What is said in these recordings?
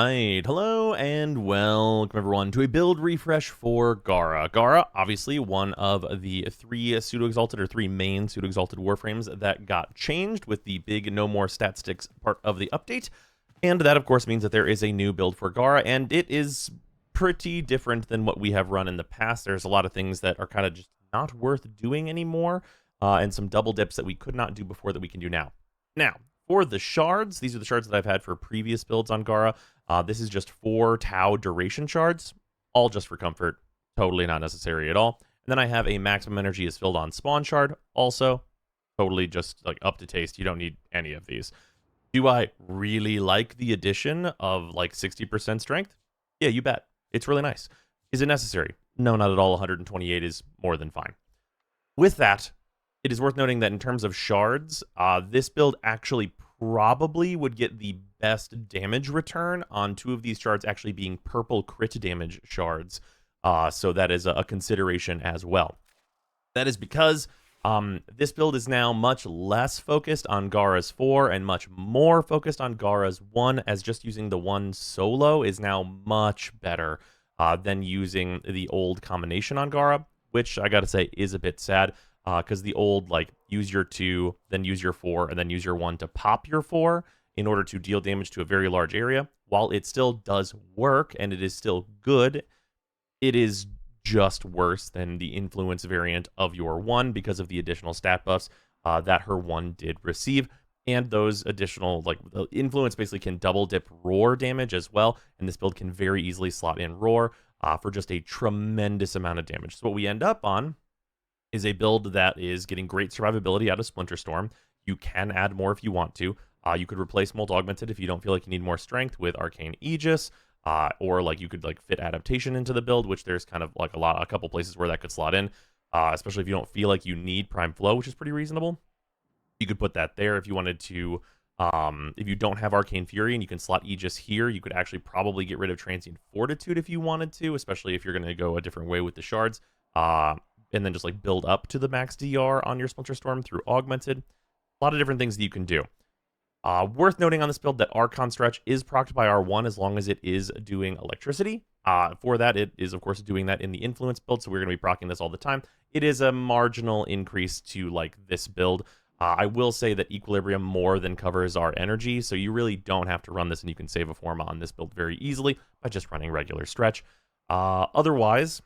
right, hello and welcome everyone to a build refresh for Gara. Gara, obviously one of the three pseudo-exalted or three main pseudo-exalted Warframes that got changed with the big no more stat sticks part of the update. And that of course means that there is a new build for Gara, and it is pretty different than what we have run in the past. There's a lot of things that are kind of just not worth doing anymore, and some double dips that we could not do before that we can do now. Now, for the shards, these are the shards that I've had for previous builds on Gara. This is just 4 Tau duration shards, all just for comfort, totally not necessary at all. And then I have a maximum energy is filled on spawn shard, also totally just like up to taste. You don't need any of these. Do I really like the addition of like 60% strength? Yeah, you bet. It's really nice. Is it necessary? No, not at all. 128 is more than fine. With that, it is worth noting that in terms of shards, this build actually probably would get the best damage return on 2 of these shards actually being purple crit damage shards. So that is a consideration as well. That is because this build is now much less focused on Gara's 4 and much more focused on Gara's 1, as just using the 1 solo is now much better than using the old combination on Gara, which I gotta say is a bit sad. Because the old, like, use your 2, then use your 4, and then use your 1 to pop your 4 in order to deal damage to a very large area. While it still does work, and it is still good, it is just worse than the influence variant of your 1 because of the additional stat buffs that her 1 did receive. And those additional, like, the influence basically can double dip roar damage as well, and this build can very easily slot in roar for just a tremendous amount of damage. So what we end up on is a build that is getting great survivability out of Splinter Storm. You can add more if you want to. You could replace Mold Augmented if you don't feel like you need more strength with Arcane Aegis, or like you could like fit Adaptation into the build, which there's kind of like a couple places where that could slot in, especially if you don't feel like you need Prime Flow, which is pretty reasonable. You could put that there if you wanted to. If you don't have Arcane Fury and you can slot Aegis here, you could actually probably get rid of Transient Fortitude if you wanted to, especially if you're going to go a different way with the shards. And then just like build up to the max DR on your Splinter Storm through Augmented. A lot of different things that you can do. Worth noting on this build that Archon Stretch is procced by R1 as long as it is doing electricity. For that, it is of course doing that in the influence build, so we're going to be proccing this all the time. It is a marginal increase to like this build. I will say that Equilibrium more than covers our energy, so you really don't have to run this, and you can save a form on this build very easily by just running regular Stretch. Otherwise,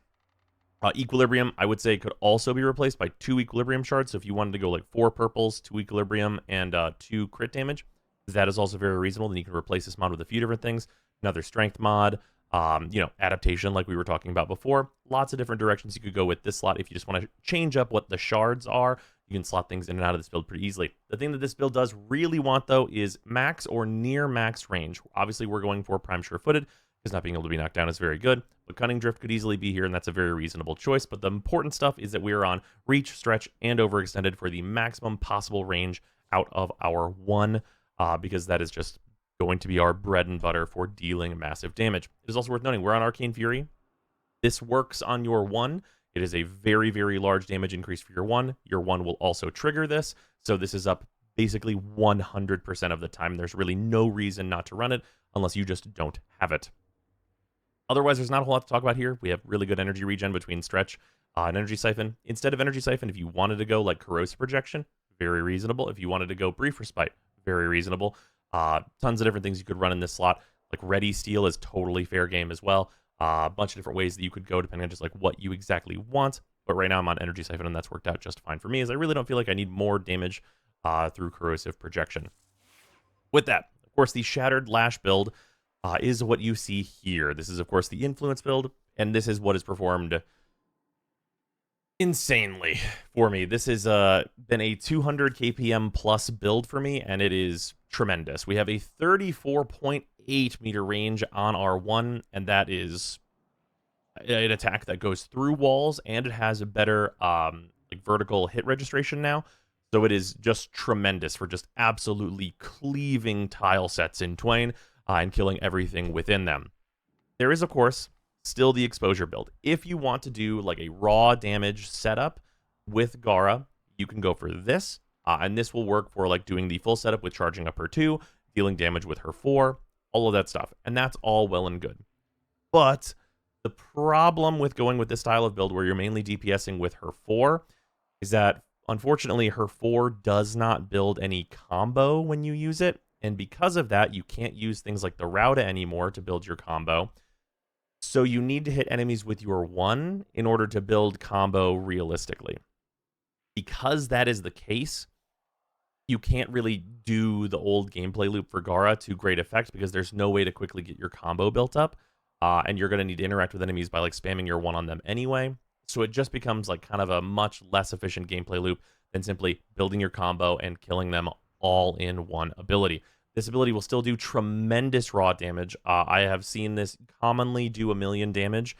Equilibrium, I would say, could also be replaced by 2 Equilibrium shards. So if you wanted to go like 4 purples, 2 Equilibrium, and 2 crit damage, that is also very reasonable. Then you can replace this mod with a few different things. Another strength mod, adaptation like we were talking about before. Lots of different directions you could go with this slot. If you just want to change up what the shards are, you can slot things in and out of this build pretty easily. The thing that this build does really want, though, is max or near max range. Obviously, we're going for Prime Sure-Footed, because not being able to be knocked down is very good. But Cunning Drift could easily be here, and that's a very reasonable choice. But the important stuff is that we are on Reach, Stretch, and Overextended for the maximum possible range out of our 1, because that is just going to be our bread and butter for dealing massive damage. It is also worth noting, we're on Arcane Fury. This works on your 1. It is a very, very large damage increase for your 1. Your 1 will also trigger this, so this is up basically 100% of the time. There's really no reason not to run it unless you just don't have it. Otherwise, there's not a whole lot to talk about here. We have really good energy regen between Stretch and Energy Siphon. Instead of Energy Siphon, if you wanted to go like Corrosive Projection, very reasonable. If you wanted to go Brief Respite, very reasonable. Tons of different things you could run in this slot. Like Ready Steel is totally fair game as well. A bunch of different ways that you could go depending on just like what you exactly want. But right now I'm on Energy Siphon, and that's worked out just fine for me, as I really don't feel like I need more damage through Corrosive Projection. With that, of course, the Shattered Lash build is what you see here. This is, of course, the influence build, and this is what is performed insanely for me. This has been a 200 KPM plus build for me, and it is tremendous. We have a 34.8 meter range on R1, and that is an attack that goes through walls, and it has a better like vertical hit registration now. So it is just tremendous for just absolutely cleaving tile sets in twain and killing everything within them. There is, of course, still the exposure build. If you want to do like a raw damage setup with Gara, you can go for this, and this will work for like doing the full setup with charging up her 2, dealing damage with her 4, all of that stuff. And that's all well and good. But the problem with going with this style of build where you're mainly DPSing with her 4 is that, unfortunately, her 4 does not build any combo when you use it. And because of that, you can't use things like the Rauda anymore to build your combo. So you need to hit enemies with your 1 in order to build combo realistically. Because that is the case, you can't really do the old gameplay loop for Gara to great effect because there's no way to quickly get your combo built up. And you're going to need to interact with enemies by like spamming your 1 on them anyway. So it just becomes like kind of a much less efficient gameplay loop than simply building your combo and killing them all in one ability. This ability will still do tremendous raw damage. I have seen this commonly do 1,000,000 damage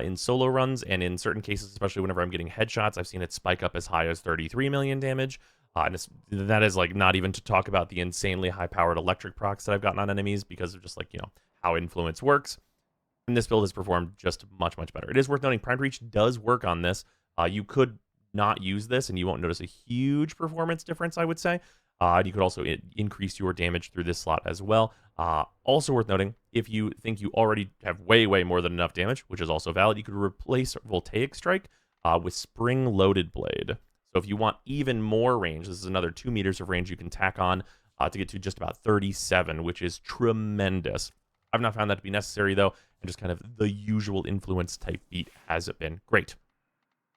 in solo runs, and in certain cases, especially whenever I'm getting headshots, I've seen it spike up as high as 33 million damage. And that is like not even to talk about the insanely high-powered electric procs that I've gotten on enemies because of just like, you know, how influence works. And this build has performed just much, much better. It is worth noting, Primed Reach does work on this. You could not use this, and you won't notice a huge performance difference, I would say. You could also increase your damage through this slot as well. Also worth noting, if you think you already have way, way more than enough damage, which is also valid, you could replace Voltaic Strike with Spring-Loaded Blade. So if you want even more range, this is another 2 meters of range you can tack on to get to just about 37, which is tremendous. I've not found that to be necessary, though, and just kind of the usual influence type beat has been great.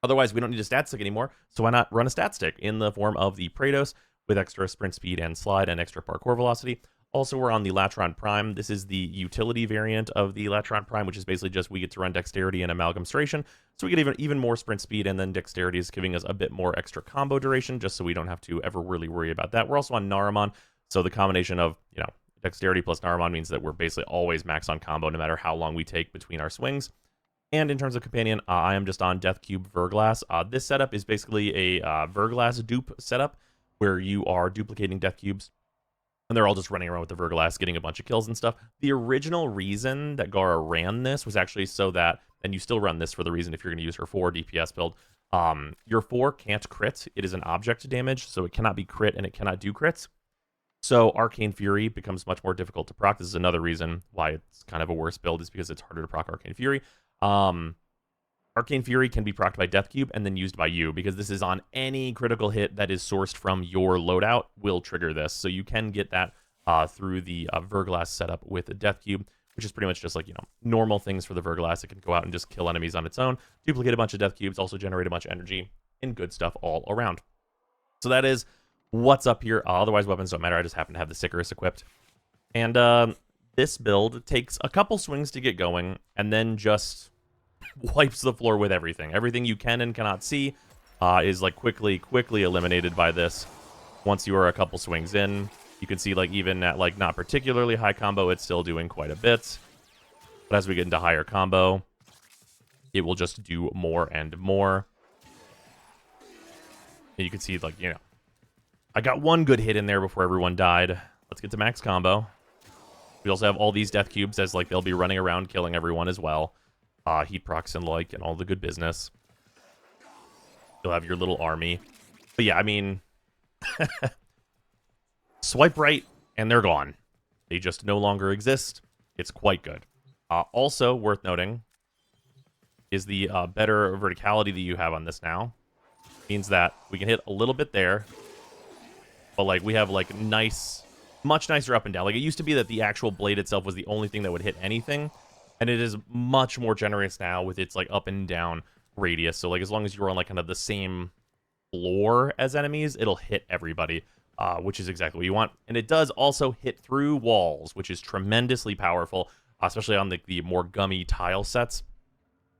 Otherwise, we don't need a stat stick anymore, so why not run a stat stick in the form of the Praetos with extra sprint speed and slide and extra parkour velocity. Also, we're on the Latron Prime. This is the utility variant of the Latron Prime, which is basically just we get to run dexterity and amalgamstration, so we get even more sprint speed, and then dexterity is giving us a bit more extra combo duration, just so we don't have to ever really worry about that. We're also on Naramon, so the combination of, you know, dexterity plus Naramon means that we're basically always max on combo no matter how long we take between our swings. And in terms of companion, I am just on Death Cube Verglass. This setup is basically a Verglass dupe setup where you are duplicating Death Cubes, and they're all just running around with the Verglass, getting a bunch of kills and stuff. The original reason that Gara ran this was actually so that, and you still run this for the reason if you're going to use her 4 DPS build, your 4 can't crit. It is an object damage, so it cannot be crit and it cannot do crits. So Arcane Fury becomes much more difficult to proc. This is another reason why it's kind of a worse build, is because it's harder to proc Arcane Fury. Arcane Fury can be procced by Death Cube and then used by you, because this is on any critical hit that is sourced from your loadout will trigger this. So you can get that through the Verglass setup with the Death Cube, which is pretty much just like, you know, normal things for the Verglass. It can go out and just kill enemies on its own, duplicate a bunch of Death Cubes, also generate a bunch of energy, and good stuff all around. So that is what's up here. Otherwise, weapons don't matter. I just happen to have the Sicarus equipped. And this build takes a couple swings to get going, and then just wipes the floor with everything. Everything you can and cannot see is like quickly eliminated by this. Once you are a couple swings in, you can see like even at like not particularly high combo, it's still doing quite a bit. But as we get into higher combo, it will just do more and more. And you can see like, you know, I got one good hit in there before everyone died. Let's get to max combo. We also have all these Death Cubes as like they'll be running around killing everyone as well. Heat procs and like, and all the good business. You'll have your little army. But yeah, I mean, swipe right and they're gone. They just no longer exist. It's quite good. Also worth noting is the better verticality that you have on this now. Means that we can hit a little bit there, but like we have like nice, much nicer up and down. Like it used to be that the actual blade itself was the only thing that would hit anything. And it is much more generous now with its like up and down radius. So like as long as you're on like kind of the same floor as enemies, it'll hit everybody, which is exactly what you want. And it does also hit through walls, which is tremendously powerful, especially on the more gummy tile sets.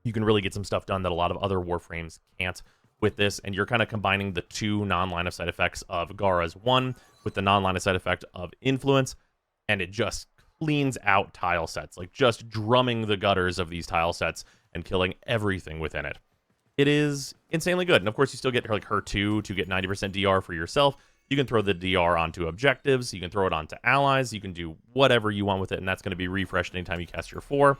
You can really get some stuff done that a lot of other Warframes can't with this. And you're kind of combining the two non-line of sight effects of Gara's 1 with the non-line of sight effect of Influence, and it just cleans out tile sets, like just drumming the gutters of these tile sets and killing everything within it. It is insanely good. And of course, you still get like her 2 to get 90% DR for yourself. You can throw the DR onto objectives. You can throw it onto allies. You can do whatever you want with it, and that's going to be refreshed anytime you cast your 4.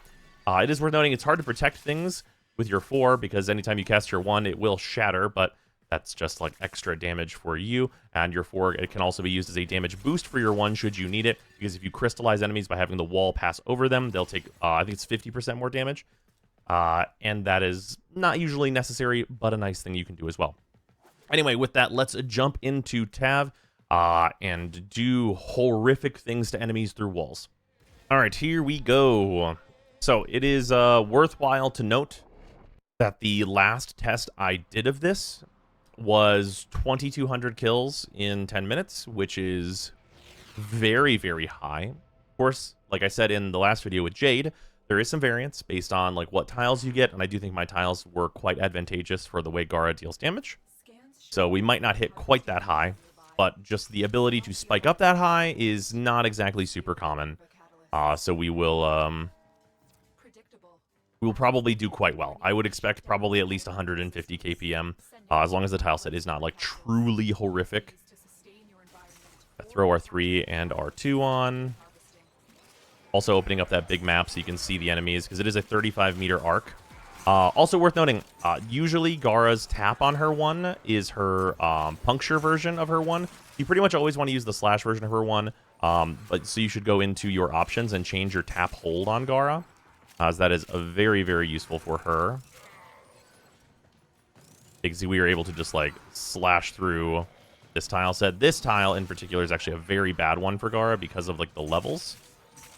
It is worth noting it's hard to protect things with your 4 because anytime you cast your 1, it will shatter, but That's just like extra damage for you. And your 4, it can also be used as a damage boost for your 1 should you need it. Because if you crystallize enemies by having the wall pass over them, they'll take, I think it's 50% more damage. And that is not usually necessary, but a nice thing you can do as well. Anyway, with that, let's jump into Tav and do horrific things to enemies through walls. All right, here we go. So it is worthwhile to note that the last test I did of this was 2,200 kills in 10 minutes, which is very, very high. Of course, like I said in the last video with Jade, there is some variance based on like what tiles you get, and I do think my tiles were quite advantageous for the way Gara deals damage. So we might not hit quite that high, but just the ability to spike up that high is not exactly super common. So we will probably do quite well. I would expect probably at least 150 KPM, as long as the tile set is not like truly horrific. Throw R3 and R2 on. Also opening up that big map so you can see the enemies, because it is a 35-meter arc. Also worth noting, usually Gara's tap on her 1 is her puncture version of her 1. You pretty much always want to use the slash version of her 1, but so you should go into your options and change your tap hold on Gara, as that is a very, very useful for her. Because we are able to just like slash through this tile set. This tile in particular is actually a very bad one for Gara because of like the levels.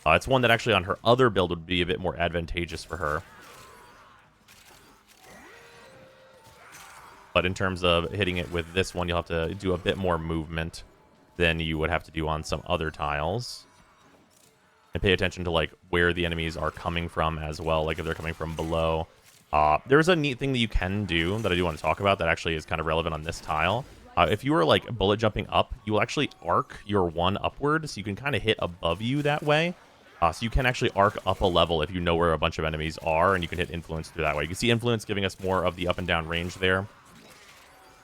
It's one that actually on her other build would be a bit more advantageous for her. But in terms of hitting it with this one, you'll have to do a bit more movement than you would have to do on some other tiles. And pay attention to like where the enemies are coming from as well, like if they're coming from below. There's a neat thing that you can do that I do want to talk about that actually is kind of relevant on this tile. If you are like bullet jumping up, you will actually arc your 1 upward, so you can kind of hit above you that way. So you can actually arc up a level if you know where a bunch of enemies are, and you can hit influence through that way. You can see influence giving us more of the up and down range there.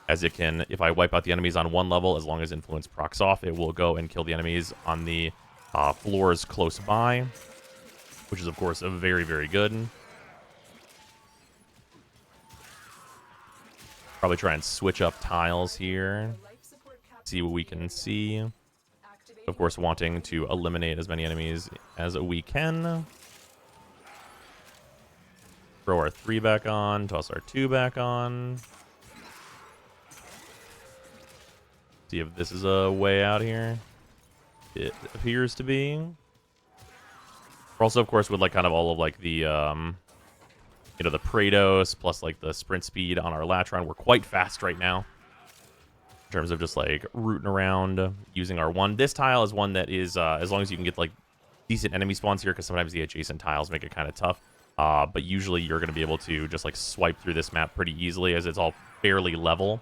As it can, if I wipe out the enemies on 1 level, as long as influence procs off, it will go and kill the enemies on the floors close by, which is of course very, very good. Probably try and switch up tiles here, see what we can see. Of course, wanting to eliminate as many enemies as we can. Throw our 3 back on, toss our 2 back on. See if this is a way out here. It appears to be. We're also, of course, with like kind of all of like the you know, the Praetos plus like the sprint speed on our Latron. We're quite fast right now in terms of just like rooting around using our 1. This tile is one that is as long as you can get like decent enemy spawns here, because sometimes the adjacent tiles make it kind of tough. But usually you're going to be able to just like swipe through this map pretty easily, as it's all fairly level.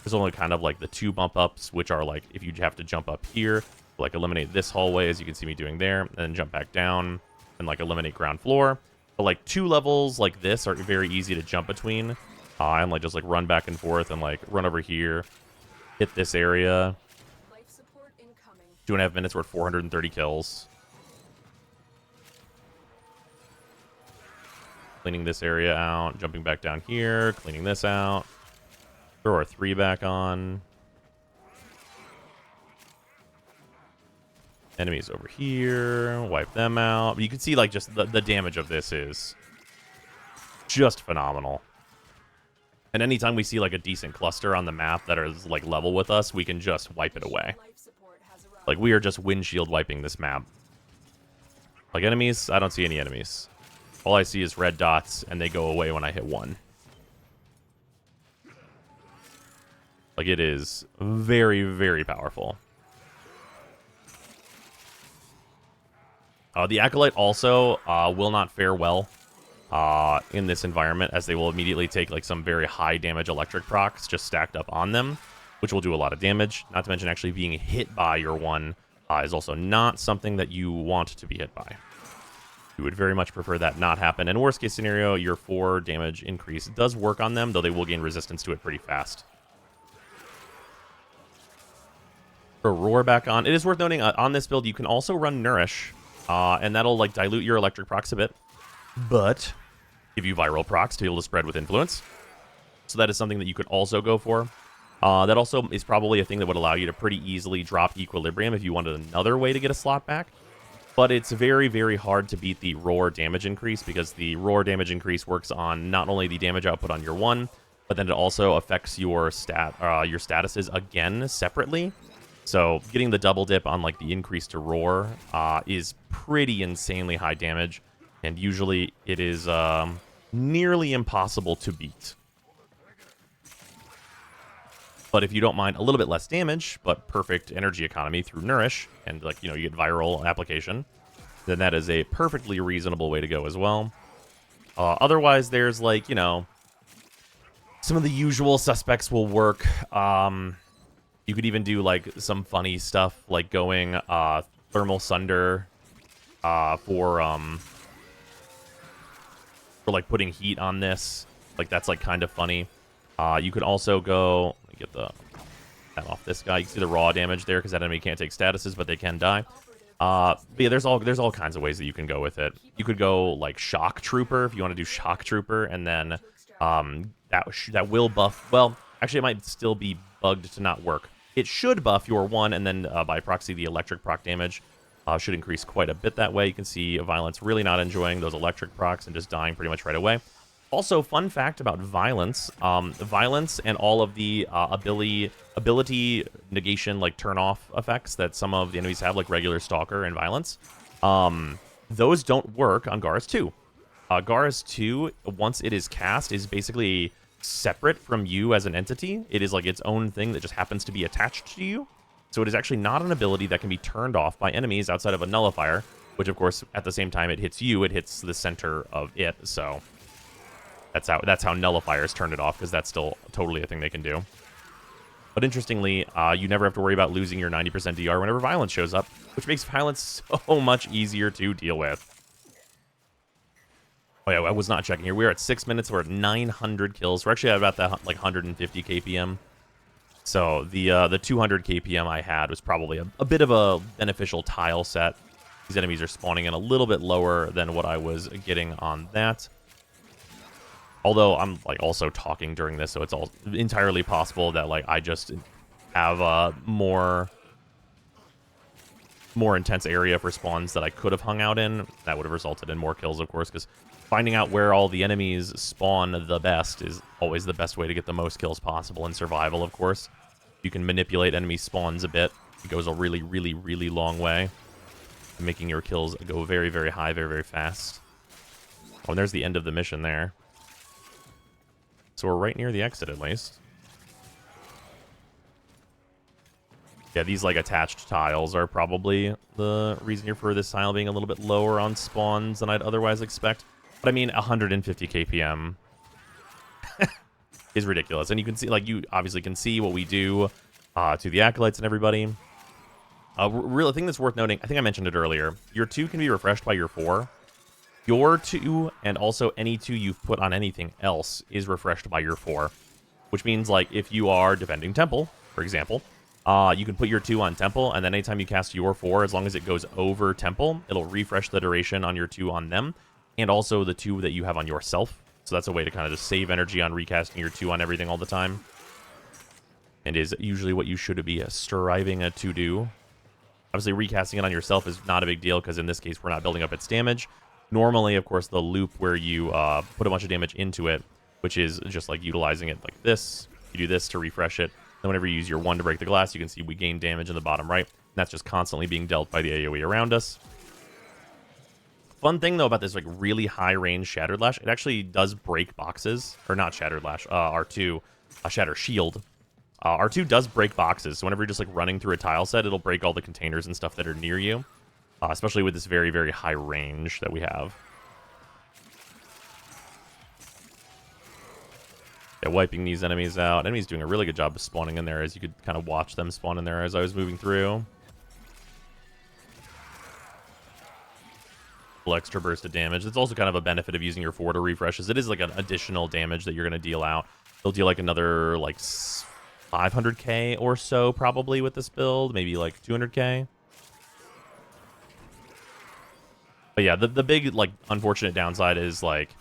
There's only kind of like the 2 bump ups, which are like if you have to jump up here, like eliminate this hallway, as you can see me doing there, and then jump back down and like eliminate ground floor. But like 2 levels like this are very easy to jump between, and like just like run back and forth and like run over here, hit this area. 2.5 minutes, we're at 430 kills. Cleaning this area out, jumping back down here, cleaning this out. Throw our 3 back on. Enemies over here, wipe them out. But you can see like just the damage of this is just phenomenal. And anytime we see like a decent cluster on the map that is like level with us, we can just wipe it away. Like we are just windshield wiping this map. Like enemies, I don't see any enemies. All I see is red dots, and they go away when I hit 1. Like it is very, very powerful. The Acolyte also will not fare well in this environment, as they will immediately take like some very high damage electric procs just stacked up on them, which will do a lot of damage. Not to mention actually being hit by your 1 is also not something that you want to be hit by. You would very much prefer that not happen. And worst case scenario, your 4 damage increase does work on them, though they will gain resistance to it pretty fast. For Roar back on, it is worth noting on this build you can also run Nourish. And that'll like dilute your electric procs a bit, but give you viral procs to be able to spread with influence. So that is something that you could also go for. That also is probably a thing that would allow you to pretty easily drop Equilibrium if you wanted another way to get a slot back. But it's very, very hard to beat the Roar damage increase, because the Roar damage increase works on not only the damage output on your 1, but then it also affects your statuses again separately. So getting the double dip on like the increase to Roar is pretty insanely high damage, and usually it is nearly impossible to beat. But if you don't mind a little bit less damage, but perfect energy economy through Nourish, and like, you know, you get viral application, then that is a perfectly reasonable way to go as well. Otherwise, there's like, you know, some of the usual suspects will work. You could even do like some funny stuff, like going Thermal Sunder for like putting heat on this. Like that's like kind of funny. You could also go, let me get that off this guy. You can see the raw damage there because that enemy can't take statuses, but they can die. But yeah, there's all kinds of ways that you can go with it. You could go like Shock Trooper if you want to do Shock Trooper, and then that will buff. Well, actually, it might still be bugged to not work. It should buff your 1, and then by proxy, the electric proc damage should increase quite a bit that way. You can see Violence really not enjoying those electric procs and just dying pretty much right away. Also, fun fact about Violence. Violence and all of the ability negation, like turn-off effects that some of the enemies have, like regular Stalker and Violence, those don't work on Gara's 2. Gara's 2, once it is cast, is basically separate from you as an entity. It is like its own thing that just happens to be attached to you. So it is actually not an ability that can be turned off by enemies outside of a nullifier, which of course at the same time it hits you, it hits the center of it. So that's how nullifiers turn it off, because that's still totally a thing they can do. But interestingly, you never have to worry about losing your 90% DR whenever Violence shows up, which makes Violence so much easier to deal with. Oh yeah, I was not checking here. We're at 6 minutes. We're at 900 kills. We're actually at about that like 150 KPM. So the 200 KPM I had was probably a bit of a beneficial tile set. These enemies are spawning in a little bit lower than what I was getting on that. Although I'm like also talking during this, so it's all entirely possible that like I just have a more intense area for spawns that I could have hung out in. That would have resulted in more kills, of course, because finding out where all the enemies spawn the best is always the best way to get the most kills possible in survival, of course. You can manipulate enemy spawns a bit. It goes a really, really, really long way, making your kills go very, very high, very, very fast. Oh, and there's the end of the mission there. So we're right near the exit, at least. Yeah, these like attached tiles are probably the reason here for this tile being a little bit lower on spawns than I'd otherwise expect. But I mean, 150 KPM is ridiculous. And you can see, like, you obviously can see what we do to the Acolytes and everybody. Real thing that's worth noting, I think I mentioned it earlier, your 2 can be refreshed by your 4. Your 2 and also any 2 you've put on anything else is refreshed by your 4. Which means, like, if you are defending Temple, for example, you can put your 2 on Temple, and then anytime you cast your 4, as long as it goes over Temple, it'll refresh the duration on your 2 on them, and also the 2 that you have on yourself. So that's a way to kind of just save energy on recasting your 2 on everything all the time. And is usually what you should be striving to do. Obviously, recasting it on yourself is not a big deal, because in this case, we're not building up its damage. Normally, of course, the loop where you put a bunch of damage into it, which is just like utilizing it like this. You do this to refresh it. Then whenever you use your 1 to break the glass, you can see we gain damage in the bottom right. And that's just constantly being dealt by the AoE around us. Fun thing, though, about this like really high-range Shattered Lash, it actually does break boxes. Or not Shattered Lash, R2, Shatter Shield. R2 does break boxes, so whenever you're just like running through a tile set, it'll break all the containers and stuff that are near you. Especially with this very, very high range that we have. Yeah, wiping these enemies out. Enemies doing a really good job of spawning in there, as you could kind of watch them spawn in there as I was moving through. Extra burst of damage. It's also kind of a benefit of using your 4 to refresh, as it is like an additional damage that you're going to deal out. You'll deal like another like 500k or so probably with this build, maybe like 200k. But yeah, the big like unfortunate downside is like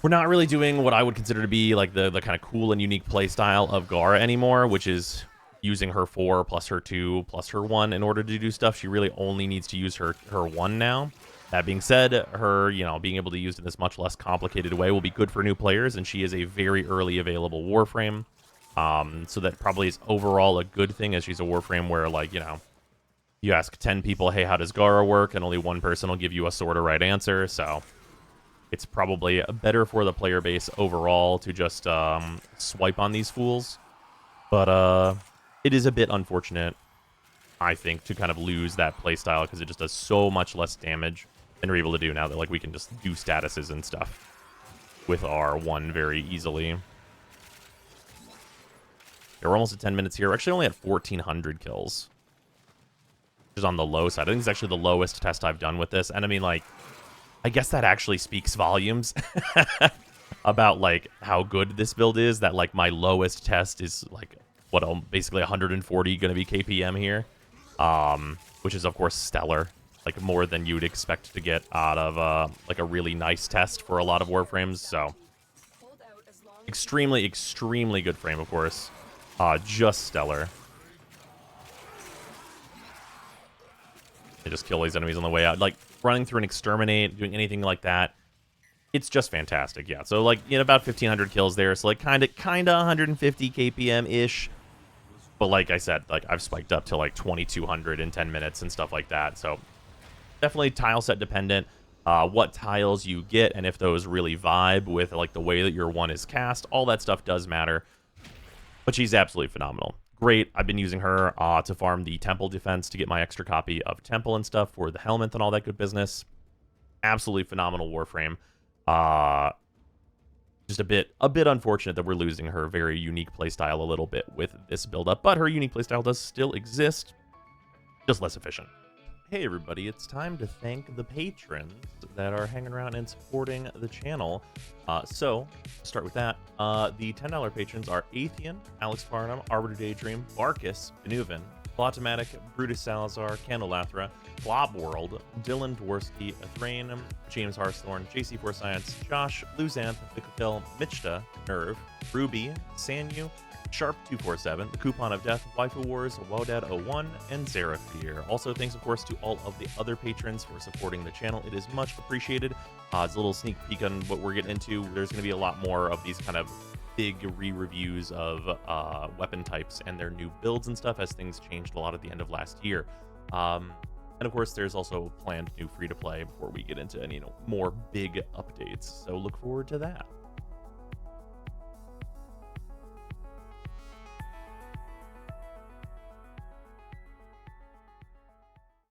We're not really doing what I would consider to be like the kind of cool and unique play style of Gara anymore, which is using her 4 plus her 2 plus her 1 in order to do stuff. She really only needs to use her 1 now. That being said, her, being able to use it in this much less complicated way will be good for new players, and she is a very early available Warframe. So that probably is overall a good thing, as she's a Warframe where, like, you ask 10 people, hey, how does Gara work? And only one person will give you a sort of right answer, so it's probably better for the player base overall to just swipe on these fools. But it is a bit unfortunate, I think, to kind of lose that playstyle because it just does so much less damage than we're able to do now that, like, we can just do statuses and stuff with our 1 very easily. Yeah, we're almost at 10 minutes here. We're actually only at 1,400 kills, which is on the low side. I think it's actually the lowest test I've done with this. And I mean, like, I guess that actually speaks volumes about, like, how good this build is, that, like, my lowest test is, like, what, basically 140 going to be KPM here, which is, of course, stellar. Like, more than you'd expect to get out of, like, a really nice test for a lot of Warframes, so extremely, extremely good frame, of course. Just stellar. They just kill these enemies on the way out. Like, running through an exterminate, doing anything like that, it's just fantastic. Yeah, so, like, about 1,500 kills there, so, like, kind of 150 KPM-ish. But like I said, like, I've spiked up to, like, 2,200 in 10 minutes and stuff like that, so definitely tile set dependent. What tiles you get and if those really vibe with, like, the way that your 1 is cast, all that stuff does matter. But she's absolutely phenomenal. Great. I've been using her to farm the temple defense to get my extra copy of temple and stuff for the helmet and all that good business. Absolutely phenomenal Warframe. Just a bit unfortunate that we're losing her very unique playstyle a little bit with this build up, but her unique playstyle does still exist, just less efficient. Hey everybody, it's time to thank the patrons that are hanging around and supporting the channel. So, to start with that, the $10 patrons are Athean, Alex Farnham, Arbiter Daydream, Barkus, Benuven, Plotomatic, Brutus Salazar, Candelathra, Blob World, Dylan Dworsky, Athrain, James Harthorn, JC4 Science, Josh, Luzanth, Vicophil, Michta, Nerve, Ruby, Sanyu, Sharp247, The Coupon of Death, Waifu Wars, Wodad01, and Zeraphir. Also, thanks, of course, to all of the other patrons for supporting the channel. It is much appreciated. It's a little sneak peek on what we're getting into. There's going to be a lot more of these kind of big re-reviews of weapon types and their new builds and stuff as things changed a lot at the end of last year. And of course, there's also planned new free-to-play before we get into any more big updates. So look forward to that.